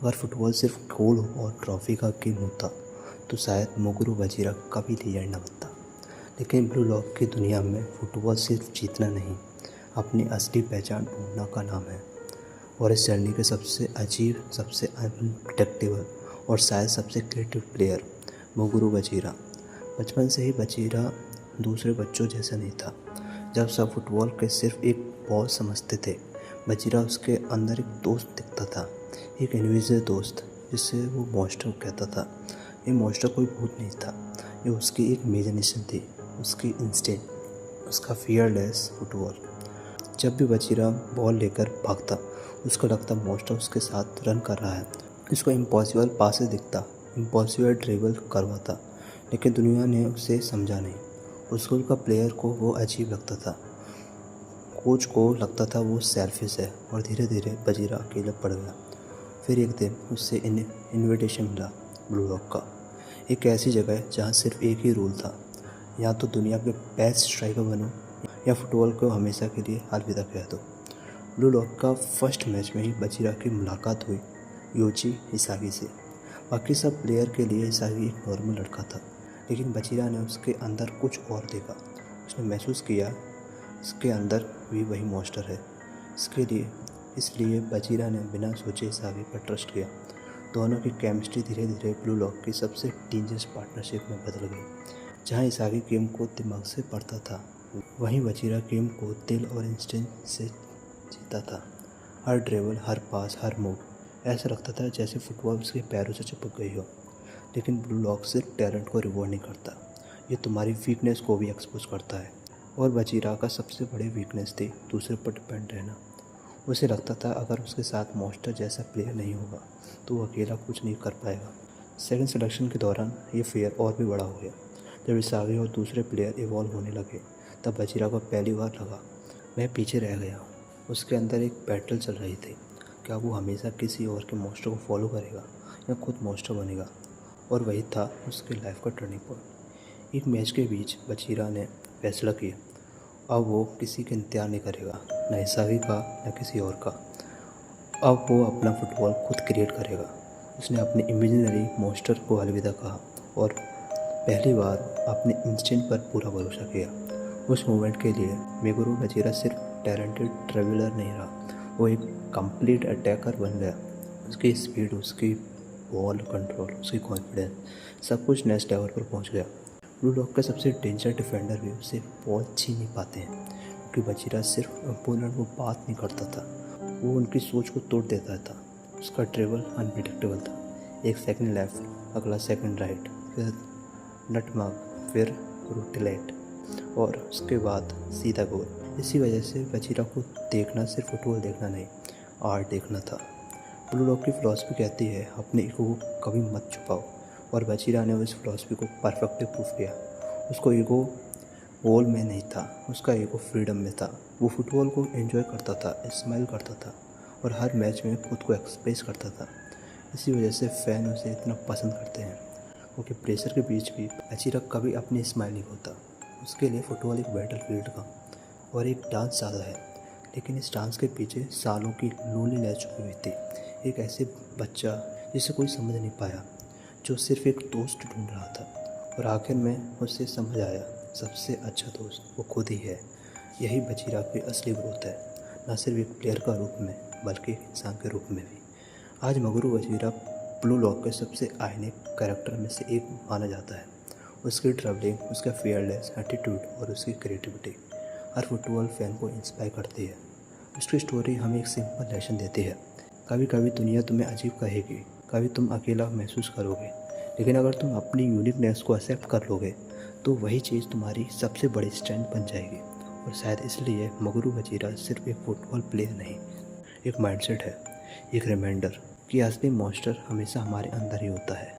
अगर फुटबॉल सिर्फ गोल और ट्रॉफी का गेम होता तो शायद मुगुरु वजीरा कभी लीजेंड न बनता। लेकिन ब्लू लॉक की दुनिया में फुटबॉल सिर्फ जीतना नहीं, अपनी असली पहचान ढूंढना का नाम है। और इस जर्नी के सबसे अजीब, सबसे अनप्रेडिक्टेबल और शायद सबसे क्रिएटिव प्लेयर मुगुरु वजीरा। बचपन से ही वजीरा दूसरे बच्चों जैसा नहीं था। जब सब फुटबॉल के सिर्फ एक बॉल समझते थे, वजीरा उसके अंदर एक दोस्त दिखता था, एक इनविजिबल दोस्त जिसे वो मॉन्स्टर कहता था। ये मॉन्स्टर कोई भूत नहीं था, ये उसकी एक इमेजिनेशन थी, उसकी इंस्टिंक्ट, उसका फियरलेस फुटबॉल। जब भी वजीरा बॉल लेकर भागता, उसको लगता मॉन्स्टर उसके साथ रन कर रहा है। उसको इम्पॉसिबल पासेस दिखता, इम्पॉसिबल ड्रिबल करवाता, लेकिन दुनिया ने उसे समझा नहीं। उस स्कूल का प्लेयर को वो अजीब लगता था, कोच को लगता था वो सेल्फिश है, और धीरे धीरे वजीरा अकेला पड़ गया। फिर एक दिन उससे इनविटेशन मिला ब्लू लॉक का, एक ऐसी जगह जहाँ सिर्फ एक ही रूल था, या तो दुनिया के बेस्ट स्ट्राइकर बनो या फुटबॉल को हमेशा के लिए अलविदा कह दो। ब्लू लॉक का फर्स्ट मैच में ही वजीरा की मुलाकात हुई योजी इसागी से। बाकी सब प्लेयर के लिए इसागी एक नॉर्मल लड़का था, लेकिन वजीरा ने उसके अंदर कुछ और देखा। उसने महसूस किया इसके अंदर भी वही मॉन्स्टर है। इसलिए वजीरा ने बिना सोचे इसागी पर ट्रस्ट किया। दोनों की केमिस्ट्री धीरे धीरे ब्लू लॉक की सबसे डेंजरस पार्टनरशिप में बदल गई। जहां इसागी गेम को दिमाग से पढ़ता था, वहीं वजीरा गेम को दिल और इंस्टिंक्ट से जीता था। हर ड्रिबल, हर पास, हर मूव ऐसा लगता था जैसे फुटबॉल उसके पैरों से चिपक गई हो। लेकिन ब्लू लॉक सिर्फ टैलेंट को रिवॉर्ड नहीं करता, ये तुम्हारी वीकनेस को भी एक्सपोज करता है। और वजीरा का सबसे बड़ी वीकनेस थी दूसरे पर डिपेंड रहना। उसे लगता था अगर उसके साथ मॉन्स्टर जैसा प्लेयर नहीं होगा तो वो अकेला कुछ नहीं कर पाएगा। सेकंड सिलेक्शन के दौरान ये फेयर और भी बड़ा हो गया। जब इसागी और दूसरे प्लेयर इवॉल्व होने लगे, तब वजीरा को पहली बार लगा मैं पीछे रह गया हूँ। उसके अंदर एक बैटल चल रही थी, क्या वो हमेशा किसी और के मॉन्स्टर को फॉलो करेगा या खुद मॉन्स्टर बनेगा। और वही था उसके लाइफ का टर्निंग पॉइंट। एक मैच के बीच वजीरा ने फैसला किया, अब वो किसी का इंतजार नहीं करेगा, न इसागी का न किसी और का। अब वो अपना फुटबॉल खुद क्रिएट करेगा। उसने अपने इमेजिनरी मॉन्स्टर को अलविदा कहा और पहली बार अपने इंस्टिंक्ट पर पूरा भरोसा किया। उस मोमेंट के लिए मुगुरु वजीरा सिर्फ टैलेंटेड ट्रेवलर नहीं रहा, वो एक कंप्लीट अटैकर बन गया। उसकी स्पीड, उसकी बॉल कंट्रोल, उसकी कॉन्फिडेंस, सब कुछ नेक्स्ट लेवल पर पहुंच गया। ब्लू लॉक के सबसे डेंजर डिफेंडर भी उससे बॉल छीन नहीं पाते हैं, क्योंकि वजीरा सिर्फ अपोनेंट को बात नहीं करता था, वो उनकी सोच को तोड़ देता था। उसका ड्रिबल अनप्रेडिक्टेबल था, एक सेकंड लेफ्ट, अगला सेकंड राइट, फिर नटमाग, फिर रूटिलेट और उसके बाद सीधा गोल। इसी वजह से वजीरा को देखना सिर्फ फुटबॉल देखना नहीं, आर्ट देखना था। ब्लू लॉक की फिलॉसफी कहती है अपने ईगो को कभी मत छुपाओ, और वजीरा ने उस फिलॉसफी को परफेक्टली प्रूफ किया। उसको ईगो गोल में नहीं था, उसका ईगो फ्रीडम में था। वो फुटबॉल को एंजॉय करता था, स्माइल करता था और हर मैच में खुद को एक्सप्रेस करता था। इसी वजह से फ़ैन उसे इतना पसंद करते हैं, क्योंकि प्रेशर के बीच भी वजीरा कभी अपनी स्माइल नहीं होता। उसके लिए फ़ुटबॉल एक बैटल फील्ड का और एक डांस ज़्यादा है, लेकिन इस डांस के पीछे सालों की लोनलीनेस छुपी हुई थी। एक ऐसे बच्चा जिसे कोई समझ नहीं पाया, जो सिर्फ एक दोस्त ढूंढ रहा था, और आखिर में उसे समझ आया सबसे अच्छा दोस्त वो खुद ही है। यही वजीरा की असली ग्रोथ है, न सिर्फ एक प्लेयर का रूप में बल्कि एक इंसान के रूप में भी। आज मुगुरु वजीरा ब्लू लॉक के सबसे आइकॉनिक कैरेक्टर में से एक माना जाता है। उसकी ट्रैवलिंग, उसका फियरलेस एटीट्यूड और उसकी क्रिएटिविटी हर फुटबॉल फैन को इंस्पायर करती है। उसकी स्टोरी हमें एक सिंपल लेसन देती है, कभी कभी दुनिया तुम्हें अजीब कहेगी, कभी तुम अकेला महसूस करोगे, लेकिन अगर तुम अपनी यूनिकनेस को एक्सेप्ट कर लोगे तो वही चीज़ तुम्हारी सबसे बड़ी स्ट्रेंथ बन जाएगी। और शायद इसलिए मुगुरु वजीरा सिर्फ एक फुटबॉल प्लेयर नहीं, एक माइंडसेट है, एक रिमाइंडर कि असली मॉन्स्टर हमेशा हमारे अंदर ही होता है।